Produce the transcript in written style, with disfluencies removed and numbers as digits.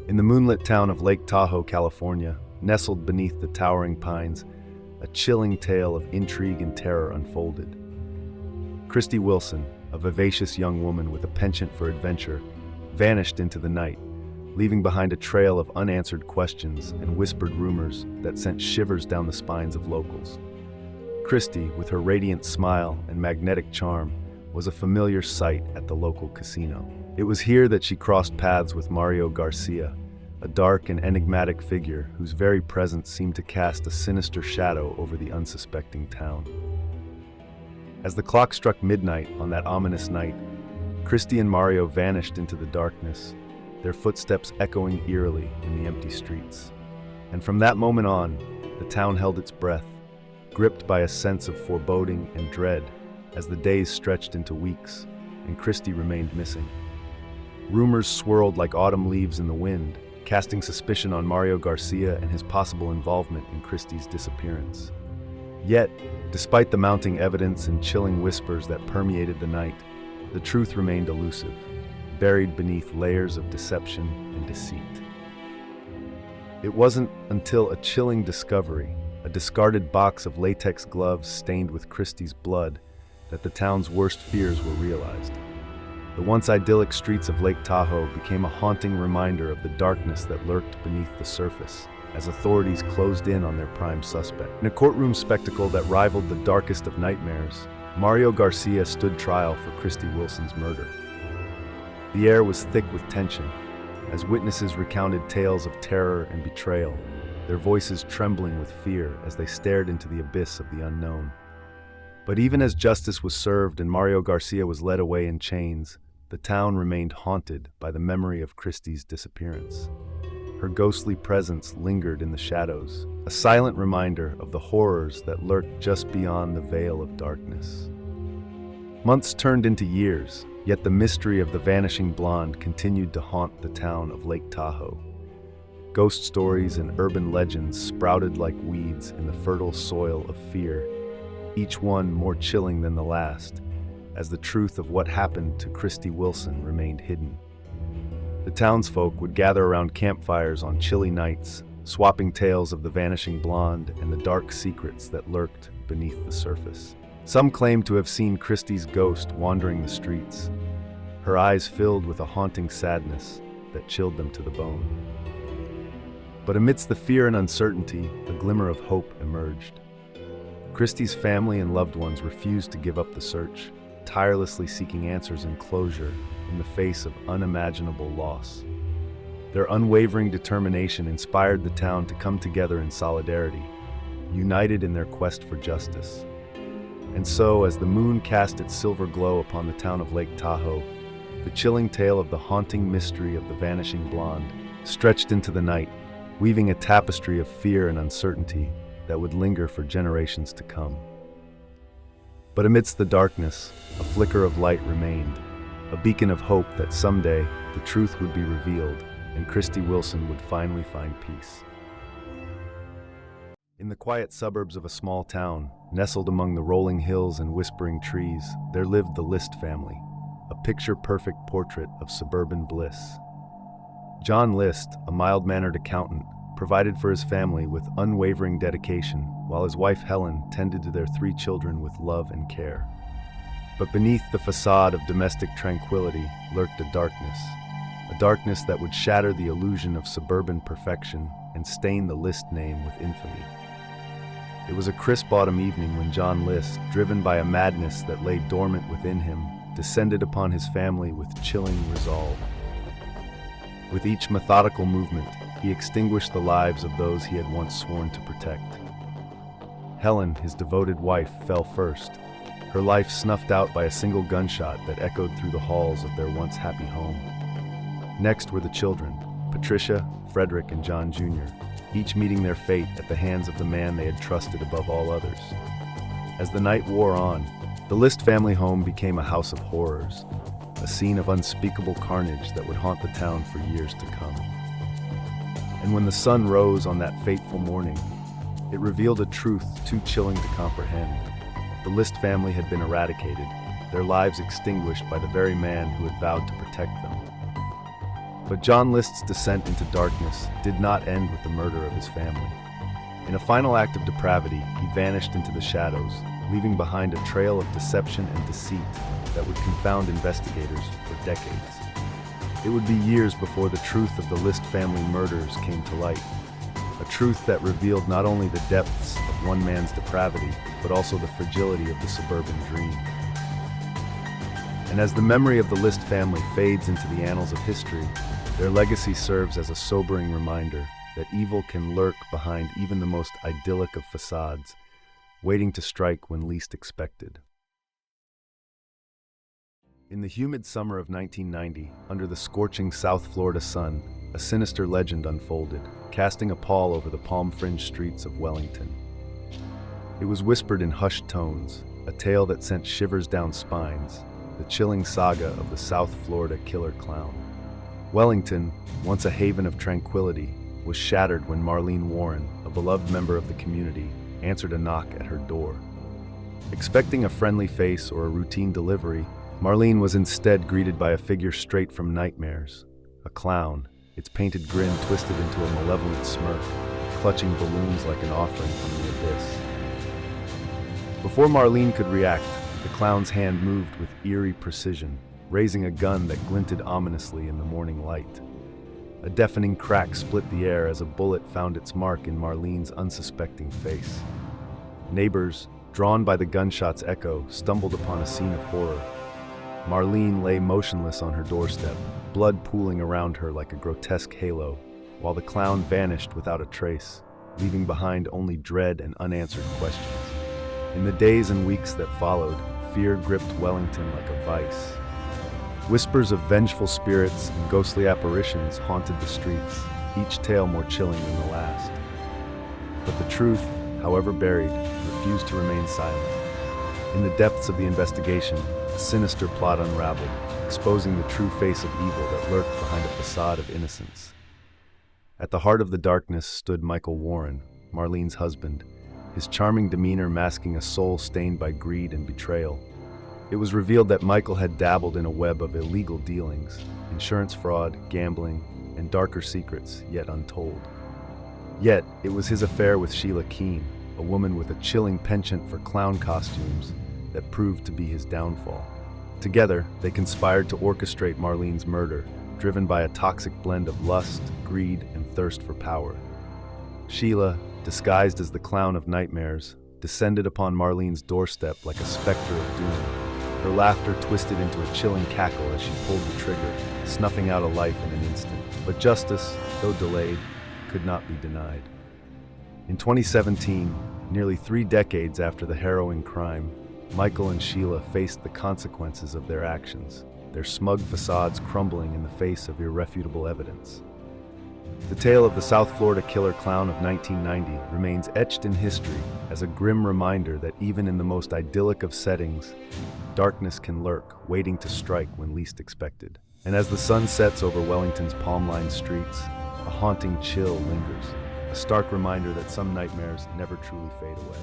In the moonlit town of Lake Tahoe, California, nestled beneath the towering pines, a chilling tale of intrigue and terror unfolded. Christy Wilson, a vivacious young woman with a penchant for adventure, vanished into the night, leaving behind a trail of unanswered questions and whispered rumors that sent shivers down the spines of locals. Christy, with her radiant smile and magnetic charm, was a familiar sight at the local casino. It was here that she crossed paths with Mario Garcia, a dark and enigmatic figure whose very presence seemed to cast a sinister shadow over the unsuspecting town. As the clock struck midnight on that ominous night, Christy and Mario vanished into the darkness, their footsteps echoing eerily in the empty streets. And from that moment on, the town held its breath, gripped by a sense of foreboding and dread as the days stretched into weeks and Christy remained missing. Rumors swirled like autumn leaves in the wind, casting suspicion on Mario Garcia and his possible involvement in Christy's disappearance. Yet, despite the mounting evidence and chilling whispers that permeated the night, the truth remained elusive, buried beneath layers of deception and deceit. It wasn't until a chilling discovery, a discarded box of latex gloves stained with Christy's blood, that the town's worst fears were realized. The once idyllic streets of Lake Tahoe became a haunting reminder of the darkness that lurked beneath the surface, as authorities closed in on their prime suspect. In a courtroom spectacle that rivaled the darkest of nightmares, Mario Garcia stood trial for Christy Wilson's murder. The air was thick with tension, as witnesses recounted tales of terror and betrayal, their voices trembling with fear as they stared into the abyss of the unknown. But even as justice was served and Mario Garcia was led away in chains, the town remained haunted by the memory of Christy's disappearance. Her ghostly presence lingered in the shadows, a silent reminder of the horrors that lurked just beyond the veil of darkness. Months turned into years, yet the mystery of the vanishing blonde continued to haunt the town of Lake Tahoe. Ghost stories and urban legends sprouted like weeds in the fertile soil of fear, each one more chilling than the last, as the truth of what happened to Christy Wilson remained hidden. The townsfolk would gather around campfires on chilly nights, swapping tales of the vanishing blonde and the dark secrets that lurked beneath the surface. Some claimed to have seen Christy's ghost wandering the streets, her eyes filled with a haunting sadness that chilled them to the bone. But amidst the fear and uncertainty, a glimmer of hope emerged. Christy's family and loved ones refused to give up the search, tirelessly seeking answers and closure in the face of unimaginable loss. Their unwavering determination inspired the town to come together in solidarity, united in their quest for justice. And so, as the moon cast its silver glow upon the town of Lake Tahoe, the chilling tale of the haunting mystery of the vanishing blonde stretched into the night, weaving a tapestry of fear and uncertainty that would linger for generations to come. But amidst the darkness, a flicker of light remained, a beacon of hope that someday the truth would be revealed and Christy Wilson would finally find peace. In the quiet suburbs of a small town, nestled among the rolling hills and whispering trees, there lived the List family, a picture-perfect portrait of suburban bliss. John List, a mild-mannered accountant, provided for his family with unwavering dedication, while his wife Helen tended to their 3 children with love and care. But beneath the facade of domestic tranquility lurked a darkness that would shatter the illusion of suburban perfection and stain the List name with infamy. It was a crisp autumn evening when John List, driven by a madness that lay dormant within him, descended upon his family with chilling resolve. With each methodical movement, he extinguished the lives of those he had once sworn to protect. Helen, his devoted wife, fell first, her life snuffed out by a single gunshot that echoed through the halls of their once happy home. Next were the children, Patricia, Frederick, and John Jr., each meeting their fate at the hands of the man they had trusted above all others. As the night wore on, the List family home became a house of horrors, a scene of unspeakable carnage that would haunt the town for years to come. And when the sun rose on that fateful morning, it revealed a truth too chilling to comprehend. The List family had been eradicated, their lives extinguished by the very man who had vowed to protect them. But John List's descent into darkness did not end with the murder of his family. In a final act of depravity, he vanished into the shadows, leaving behind a trail of deception and deceit that would confound investigators for decades. It would be years before the truth of the List family murders came to light, a truth that revealed not only the depths of one man's depravity, but also the fragility of the suburban dream. And as the memory of the List family fades into the annals of history, their legacy serves as a sobering reminder that evil can lurk behind even the most idyllic of facades, waiting to strike when least expected. In the humid summer of 1990, under the scorching South Florida sun, a sinister legend unfolded, casting a pall over the palm-fringed streets of Wellington. It was whispered in hushed tones, a tale that sent shivers down spines, the chilling saga of the South Florida killer clown. Wellington, once a haven of tranquility, was shattered when Marlene Warren, a beloved member of the community, answered a knock at her door. Expecting a friendly face or a routine delivery, Marlene was instead greeted by a figure straight from nightmares, a clown, its painted grin twisted into a malevolent smirk, clutching balloons like an offering from the abyss. Before Marlene could react, the clown's hand moved with eerie precision, raising a gun that glinted ominously in the morning light. A deafening crack split the air as a bullet found its mark in Marlene's unsuspecting face. Neighbors, drawn by the gunshot's echo, stumbled upon a scene of horror. Marlene lay motionless on her doorstep, blood pooling around her like a grotesque halo, while the clown vanished without a trace, leaving behind only dread and unanswered questions. In the days and weeks that followed, fear gripped Wellington like a vice. Whispers of vengeful spirits and ghostly apparitions haunted the streets, each tale more chilling than the last. But the truth, however buried, refused to remain silent. In the depths of the investigation, a sinister plot unraveled, exposing the true face of evil that lurked behind a facade of innocence. At the heart of the darkness stood Michael Warren, Marlene's husband, his charming demeanor masking a soul stained by greed and betrayal. It was revealed that Michael had dabbled in a web of illegal dealings, insurance fraud, gambling, and darker secrets yet untold. Yet, it was his affair with Sheila Keene, a woman with a chilling penchant for clown costumes, that proved to be his downfall. Together, they conspired to orchestrate Marlene's murder, driven by a toxic blend of lust, greed, and thirst for power. Sheila, disguised as the clown of nightmares, descended upon Marlene's doorstep like a specter of doom. Her laughter twisted into a chilling cackle as she pulled the trigger, snuffing out a life in an instant. But justice, though delayed, could not be denied. In 2017, nearly 3 decades after the harrowing crime, Michael and Sheila faced the consequences of their actions, their smug facades crumbling in the face of irrefutable evidence. The tale of the South Florida killer clown of 1990 remains etched in history as a grim reminder that even in the most idyllic of settings, darkness can lurk, waiting to strike when least expected. And as the sun sets over Wellington's palm-lined streets, a haunting chill lingers, a stark reminder that some nightmares never truly fade away.